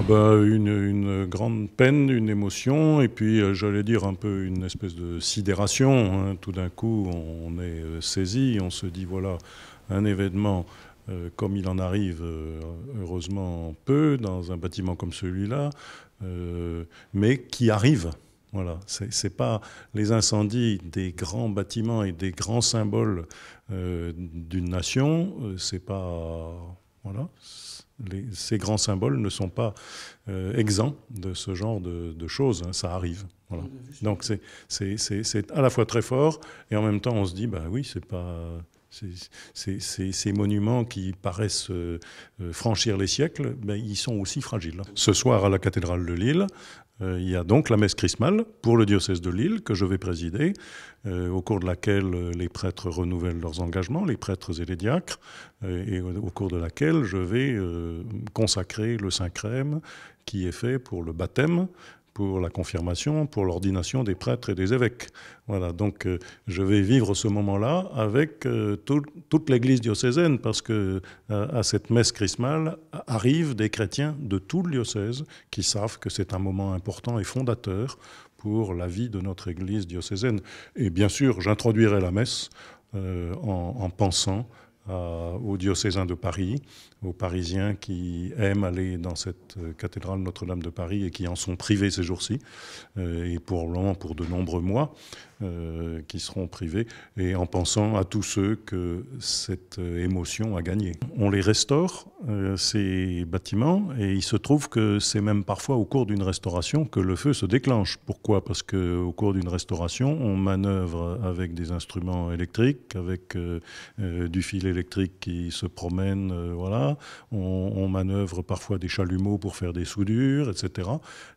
Une grande peine, une émotion, et puis j'allais dire un peu une espèce de sidération, hein. Tout d'un coup, on est saisi, on se dit voilà, un événement comme il en arrive heureusement peu dans un bâtiment comme celui-là, mais qui arrive. Voilà, c'est pas les incendies des grands bâtiments et des grands symboles d'une nation, c'est pas voilà. Ces grands symboles ne sont pas exempts de ce genre de choses, hein, ça arrive. Voilà. Donc c'est à la fois très fort et en même temps on se dit bah oui c'est pas ces monuments qui paraissent franchir les siècles, ben, ils sont aussi fragiles. Ce soir à la cathédrale de Lille, il y a donc la messe chrismale pour le diocèse de Lille que je vais présider, au cours de laquelle les prêtres renouvellent leurs engagements, les prêtres et les diacres, et au cours de laquelle je vais consacrer le Saint-Crème qui est fait pour le baptême, pour la confirmation, pour l'ordination des prêtres et des évêques. Voilà, donc je vais vivre ce moment-là avec toute l'Église diocésaine, parce que à cette messe chrismale arrivent des chrétiens de tout le diocèse qui savent que c'est un moment important et fondateur pour la vie de notre Église diocésaine. Et bien sûr, j'introduirai la messe en pensant aux diocésains de Paris, aux Parisiens qui aiment aller dans cette cathédrale Notre-Dame de Paris et qui en sont privés ces jours-ci, et pour de nombreux mois, qui seront privés, et en pensant à tous ceux que cette émotion a gagné. On les restaure, ces bâtiments, et il se trouve que c'est même parfois au cours d'une restauration que le feu se déclenche. Pourquoi ? Parce qu'au cours d'une restauration, on manœuvre avec des instruments électriques, avec du fil électrique qui se promène, voilà. On manœuvre parfois des chalumeaux pour faire des soudures, etc.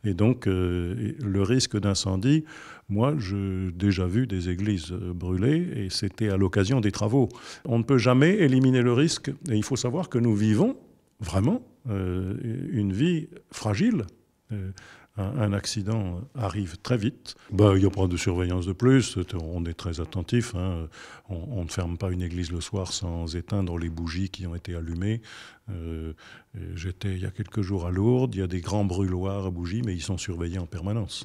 Et donc, le risque d'incendie, moi, j'ai déjà vu des églises brûlées, et c'était à l'occasion des travaux. On ne peut jamais éliminer le risque, et il faut savoir que nous vivons vraiment une vie fragile. Un accident arrive très vite. Il n'y a pas de surveillance de plus, on est très attentif, hein. On ne ferme pas une église le soir sans éteindre les bougies qui ont été allumées. J'étais il y a quelques jours à Lourdes, il y a des grands brûloirs à bougies, mais ils sont surveillés en permanence.